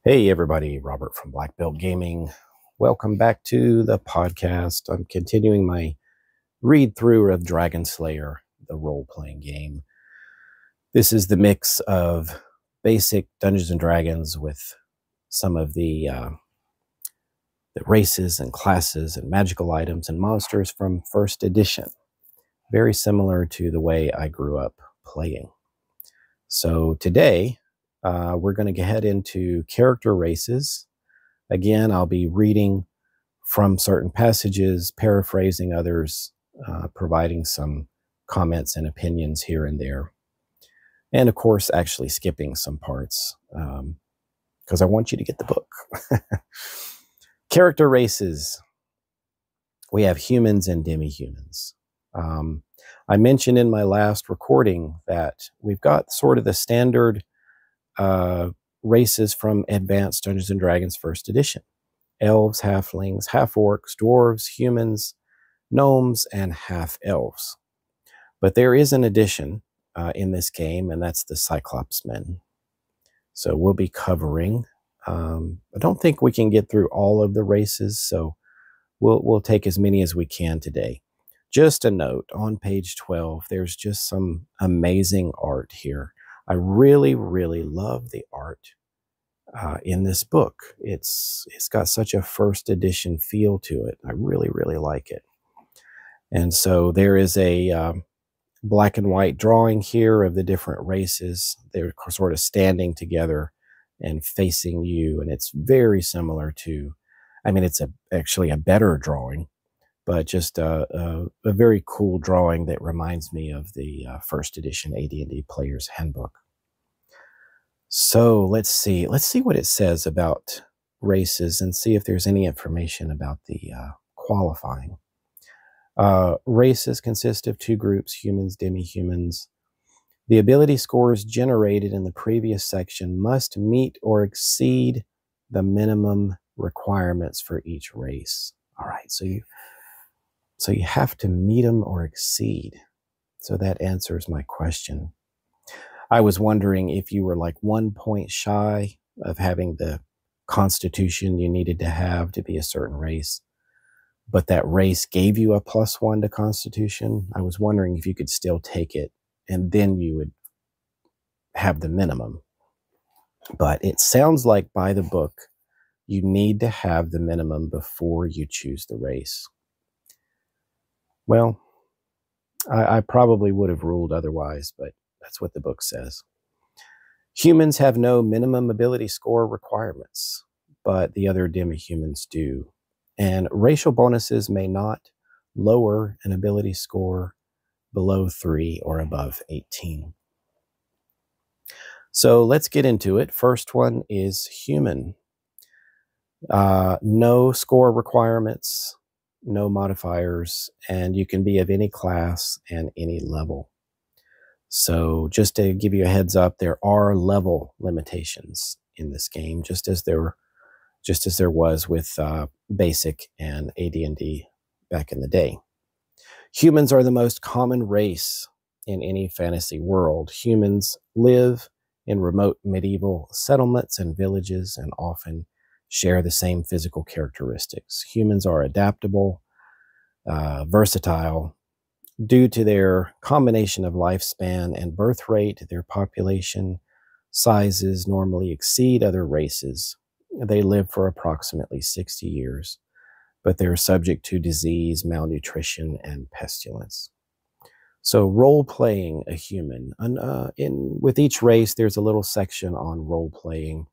Hey everybody, Robert from Black Belt Gaming. Welcome back to the podcast. I'm continuing my read through of Dragonslayer, the role-playing game. This is the mix of basic Dungeons and Dragons with some of the races and classes and magical items and monsters from first edition. Very similar to the way I grew up playing. So today, we're going to head into character races. Again, I'll be reading from certain passages, paraphrasing others, providing some comments and opinions here and there. And of course, actually skipping some parts because I want you to get the book. Character races. We have humans and demi-humans. I mentioned in my last recording that we've got sort of the standard races from Advanced Dungeons & Dragons First Edition. Elves, halflings, half-orcs, dwarves, humans, gnomes, and half-elves. But there is an addition in this game, and that's the Cyclopsmen. So we'll be covering. I don't think we can get through all of the races, so we'll take as many as we can today. Just a note, on page 12, there's just some amazing art here. I really, really love the art in this book. It's got such a first edition feel to it. I really, really like it. And so there is a black and white drawing here of the different races. They're sort of standing together and facing you, and it's very similar to, I mean, it's actually a better drawing, but just a very cool drawing that reminds me of the first edition AD&D Player's Handbook. So let's see what it says about races and see if there's any information about the qualifying. Races consist of two groups, humans, demi-humans. The ability scores generated in the previous section must meet or exceed the minimum requirements for each race. All right, so you have to meet them or exceed. So that answers my question. I was wondering if you were like 1 point shy of having the constitution you needed to have to be a certain race, but that race gave you a +1 to constitution. I was wondering if you could still take it and then you would have the minimum. But it sounds like by the book, you need to have the minimum before you choose the race. Well, I probably would have ruled otherwise, but that's what the book says. Humans have no minimum ability score requirements, but the other demi-humans do. And racial bonuses may not lower an ability score below 3 or above 18. So let's get into it. First one is human. No score requirements, no modifiers, and you can be of any class and any level. So just to give you a heads up, there are level limitations in this game, just as there was with Basic and AD&D back in the day. Humans are the most common race in any fantasy world. Humans live in remote medieval settlements and villages and often share the same physical characteristics. Humans are adaptable, versatile. Due to their combination of lifespan and birth rate, their population sizes normally exceed other races. They live for approximately 60 years, but they're subject to disease, malnutrition, and pestilence. So role-playing a human. With each race, there's a little section on role-playing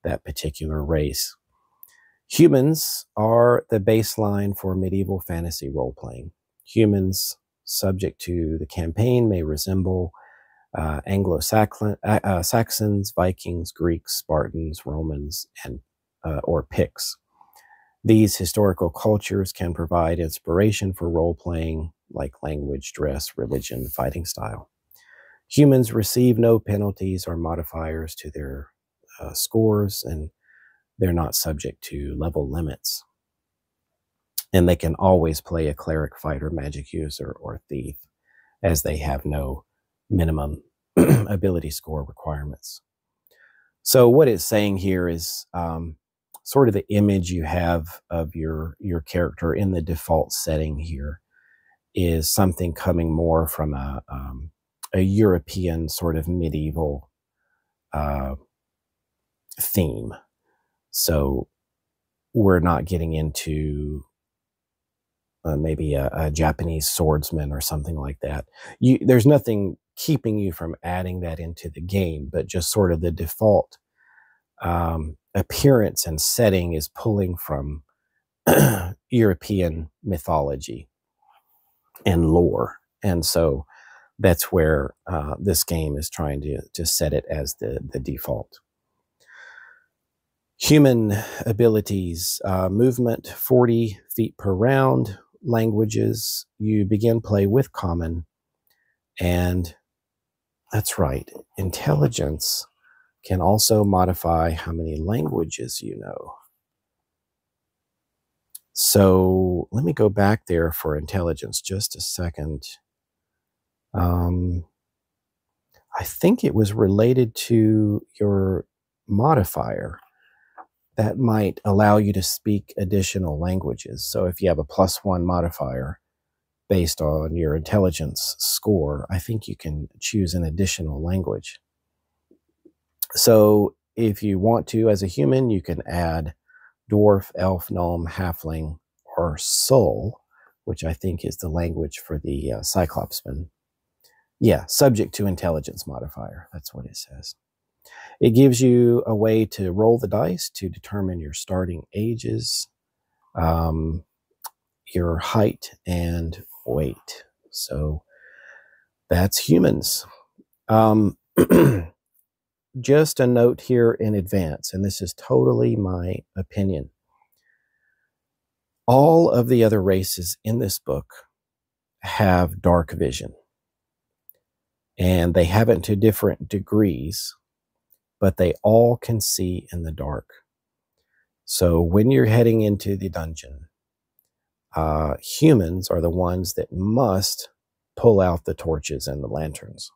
that particular race. Humans are the baseline for medieval fantasy role-playing. Humans subject to the campaign may resemble Anglo-Saxons, Vikings, Greeks, Spartans, Romans, and or Picts. These historical cultures can provide inspiration for role-playing, like language, dress, religion, fighting style. Humans receive no penalties or modifiers to their scores, and they're not subject to level limits. And they can always play a cleric, fighter, magic user, or thief, as they have no minimum ability score requirements. So what it's saying here is sort of the image you have of your character in the default setting here is something coming more from a European sort of medieval uh, theme. So we're not getting into maybe a Japanese swordsman or something like that. There's nothing keeping you from adding that into the game, but just sort of the default appearance and setting is pulling from European mythology and lore. And so that's where this game is trying to set it as the default. Human abilities, movement 40 feet per round. Languages, you begin play with common, and that's right, intelligence can also modify how many languages you know. So let me go back there for intelligence just a second. I think it was related to your modifier that might allow you to speak additional languages. So if you have a +1 modifier based on your intelligence score, I think you can choose an additional language. So if you want to, as a human, you can add dwarf, elf, gnome, halfling, or soul, which I think is the language for the Cyclopsmen. Yeah, subject to intelligence modifier. That's what it says. It gives you a way to roll the dice to determine your starting ages, your height, and weight. So that's humans. Just a note here in advance, and this is totally my opinion. All of the other races in this book have dark vision, and they have it to different degrees, but they all can see in the dark. So when you're heading into the dungeon, humans are the ones that must pull out the torches and the lanterns.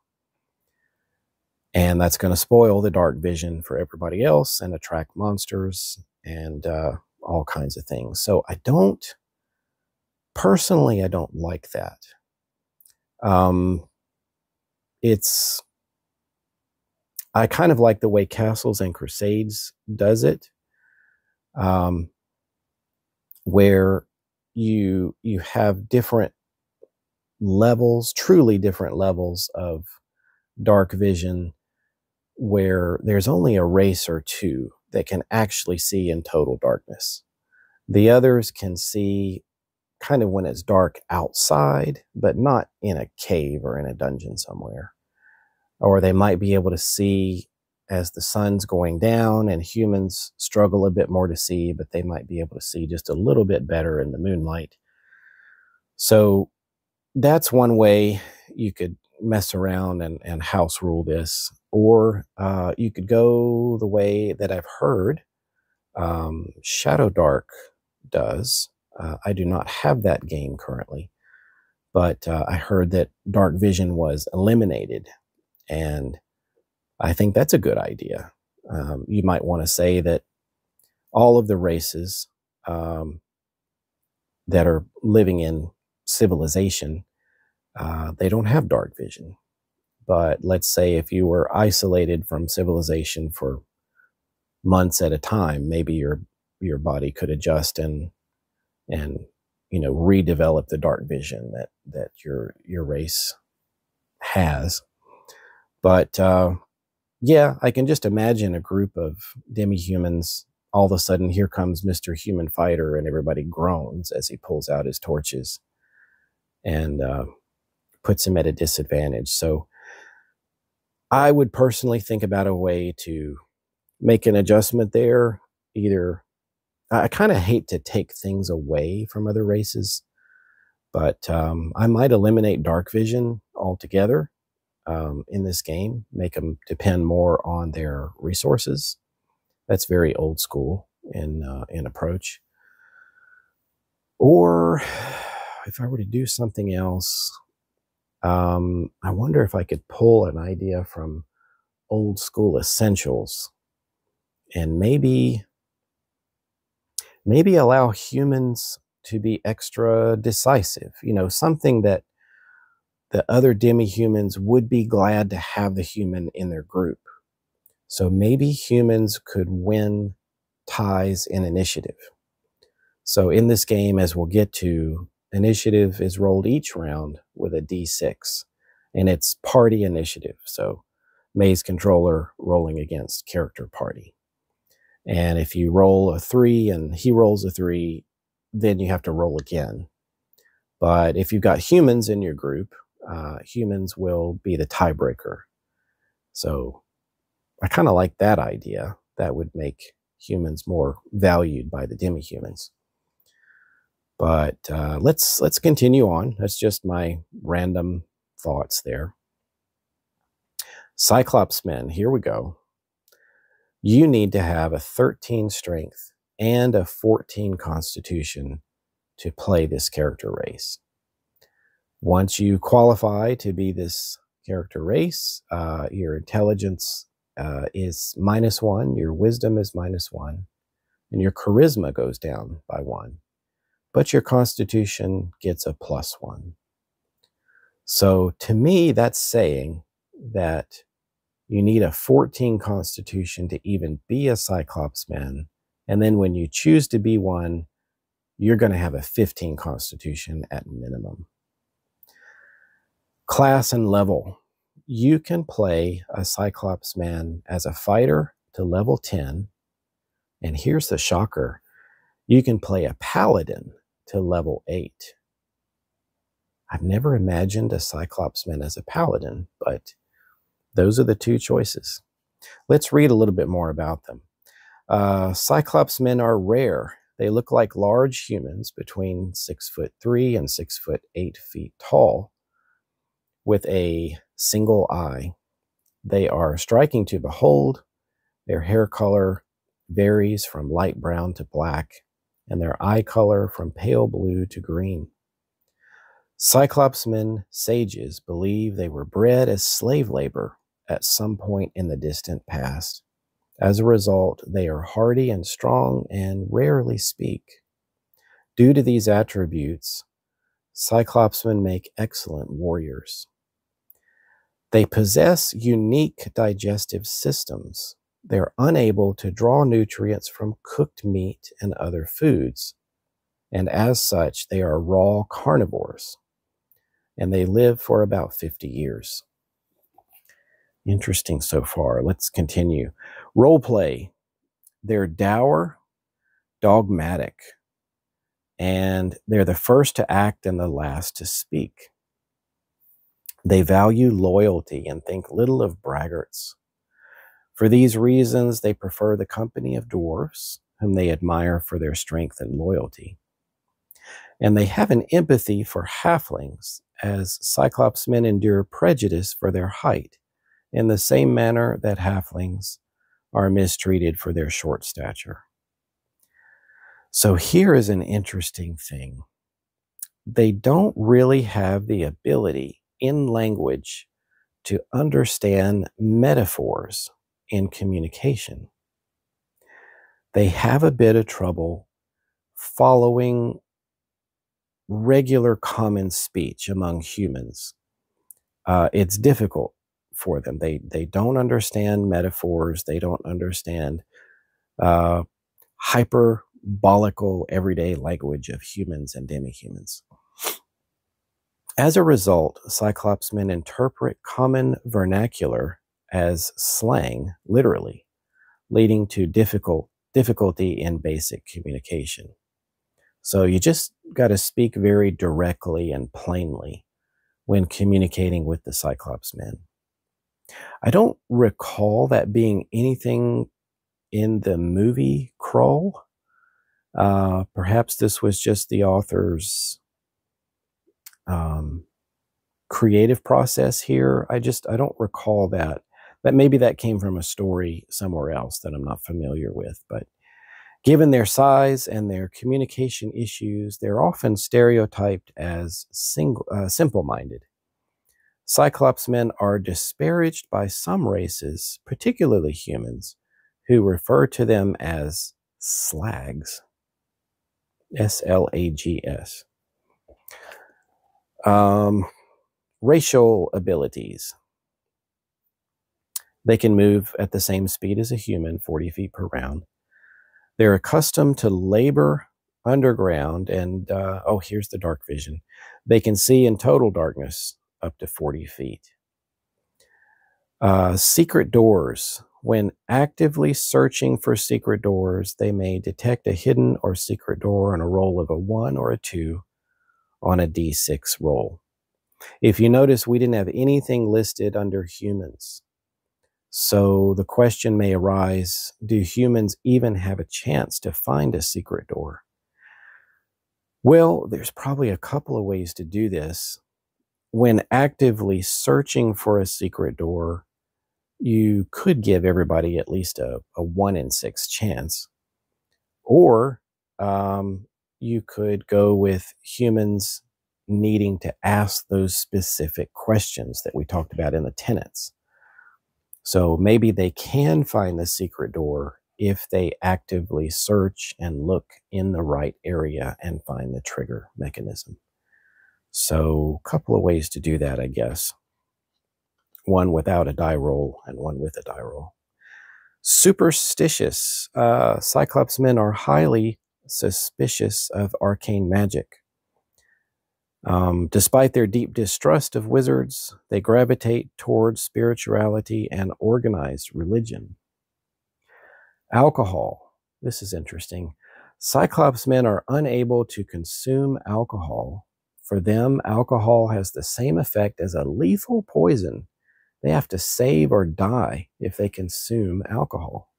And that's going to spoil the dark vision for everybody else and attract monsters and all kinds of things. So I don't like that. I kind of like the way Castles and Crusades does it, where you have different levels, truly different levels of dark vision, where there's only a race or two that can actually see in total darkness. The others can see kind of when it's dark outside, but not in a cave or in a dungeon somewhere. Or they might be able to see as the sun's going down, and humans struggle a bit more to see, but they might be able to see just a little bit better in the moonlight. So that's one way you could mess around and house rule this. Or you could go the way that I've heard Shadow Dark does. I do not have that game currently, but I heard that dark vision was eliminated, and I think that's a good idea. You might want to say that all of the races that are living in civilization, they don't have dark vision. But let's say if you were isolated from civilization for months at a time, maybe your body could adjust and redevelop the dark vision that your race has. But yeah, I can just imagine a group of demi-humans. All of a sudden, here comes Mr. Human Fighter, and everybody groans as he pulls out his torches and puts him at a disadvantage. So I would personally think about a way to make an adjustment there. Either, I kind of hate to take things away from other races, but I might eliminate dark vision altogether in this game, make them depend more on their resources. That's very old school in approach. Or if I were to do something else, I wonder if I could pull an idea from old school essentials and maybe allow humans to be extra decisive, something that the other demi-humans would be glad to have the human in their group. So maybe humans could win ties in initiative. So in this game, as we'll get to, initiative is rolled each round with a d6, and it's party initiative. So maze controller rolling against character party. And if you roll a 3 and he rolls a 3, then you have to roll again. But if you've got humans in your group, humans will be the tiebreaker. So I kind of like that idea. That would make humans more valued by the demi-humans. But let's continue on. That's just my random thoughts there. Cyclopsmen, here we go. You need to have a 13 strength and a 14 constitution to play this character race. Once you qualify to be this character race, your intelligence is -1, your wisdom is -1, and your charisma goes down by 1. But your constitution gets a +1. So to me, that's saying that you need a 14 constitution to even be a Cyclopsman. And then when you choose to be one, you're going to have a 15 constitution at minimum. Class and level. You can play a Cyclopsman as a fighter to level 10. And here's the shocker. You can play a paladin to level 8. I've never imagined a Cyclopsman as a paladin, but those are the two choices. Let's read a little bit more about them. Cyclopsmen are rare. They look like large humans between 6'3" and 6'8" tall with a single eye. They are striking to behold. Their hair color varies from light brown to black, and their eye color from pale blue to green. Cyclopsmen sages believe they were bred as slave labor at some point in the distant past. As a result, they are hardy and strong and rarely speak. Due to these attributes, Cyclopsmen make excellent warriors. They possess unique digestive systems. They're unable to draw nutrients from cooked meat and other foods, and as such, they are raw carnivores, and they live for about 50 years. Interesting so far. Let's continue. Role play. They're dour, dogmatic, and they're the first to act and the last to speak. They value loyalty and think little of braggarts. For these reasons, they prefer the company of dwarves, whom they admire for their strength and loyalty. And they have an empathy for halflings, as Cyclopsmen endure prejudice for their height, in the same manner that halflings are mistreated for their short stature. So here is an interesting thing. They don't really have the ability in language to understand metaphors in communication. They have a bit of trouble following regular common speech among humans. It's difficult for them. They don't understand metaphors. They don't understand hyperbolical everyday language of humans and demi-humans. As a result, Cyclopsmen interpret common vernacular as slang, literally, leading to difficulty in basic communication. So you just got to speak very directly and plainly when communicating with the Cyclopsmen. I don't recall that being anything in the movie Krull. Perhaps this was just the author's creative process here. I don't recall that. But maybe that came from a story somewhere else that I'm not familiar with. But given their size and their communication issues, they're often stereotyped as simple-minded. Cyclopsmen are disparaged by some races, particularly humans, who refer to them as slags. S-L-A-G-S. Racial abilities. They can move at the same speed as a human, 40 feet per round. They're accustomed to labor underground, and oh, here's the dark vision. They can see in total darkness up to 40 feet. Secret doors. When actively searching for secret doors, they may detect a hidden or secret door on a roll of a 1 or a 2 on a D6 roll. If you notice, we didn't have anything listed under humans. So the question may arise, do humans even have a chance to find a secret door? Well, there's probably a couple of ways to do this. When actively searching for a secret door, you could give everybody at least a 1 in 6 chance. Or you could go with humans needing to ask those specific questions that we talked about in the tenets. So maybe they can find the secret door if they actively search and look in the right area and find the trigger mechanism. So a couple of ways to do that, I guess. One without a die roll and one with a die roll. Superstitious. Cyclopsmen are highly suspicious of arcane magic. Despite their deep distrust of wizards, they gravitate towards spirituality and organized religion. Alcohol. This is interesting. Cyclopsmen are unable to consume alcohol. For them, alcohol has the same effect as a lethal poison. They have to save or die if they consume alcohol.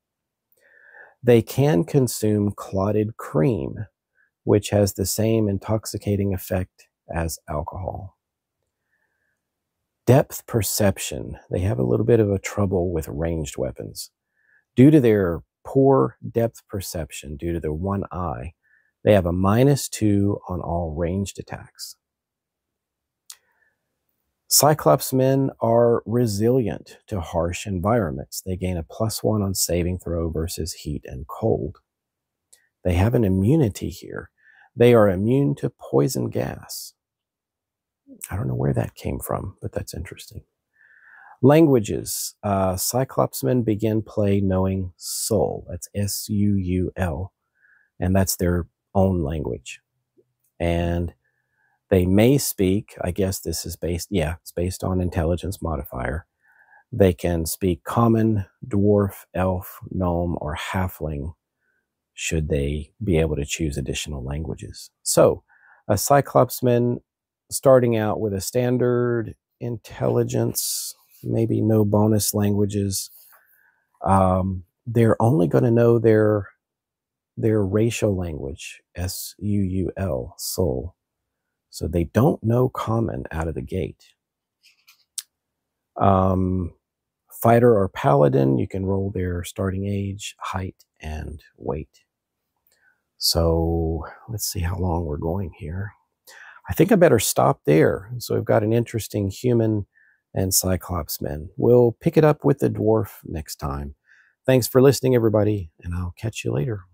They can consume clotted cream, which has the same intoxicating effect as alcohol. Depth perception. They have a little bit of a trouble with ranged weapons. Due to their poor depth perception, due to their one eye, they have a -2 on all ranged attacks. Cyclopsmen are resilient to harsh environments. They gain a +1 on saving throw versus heat and cold. They have an immunity here. They are immune to poison gas. I don't know where that came from, but that's interesting. Languages. Cyclopsmen begin play knowing Soul. That's S-U-U-L. And that's their own language. And they may speak, I guess this is based, yeah, it's based on intelligence modifier. They can speak common, dwarf, elf, gnome, or halfling, should they be able to choose additional languages. So, a Cyclopsman starting out with a standard intelligence, maybe no bonus languages, they're only going to know their racial language, S-U-U-L, soul. So they don't know common out of the gate. Fighter or paladin, you can roll their starting age, height, and weight. So let's see how long we're going here. I think I better stop there. So we've got an interesting human and Cyclopsmen. We'll pick it up with the dwarf next time. Thanks for listening, everybody, and I'll catch you later.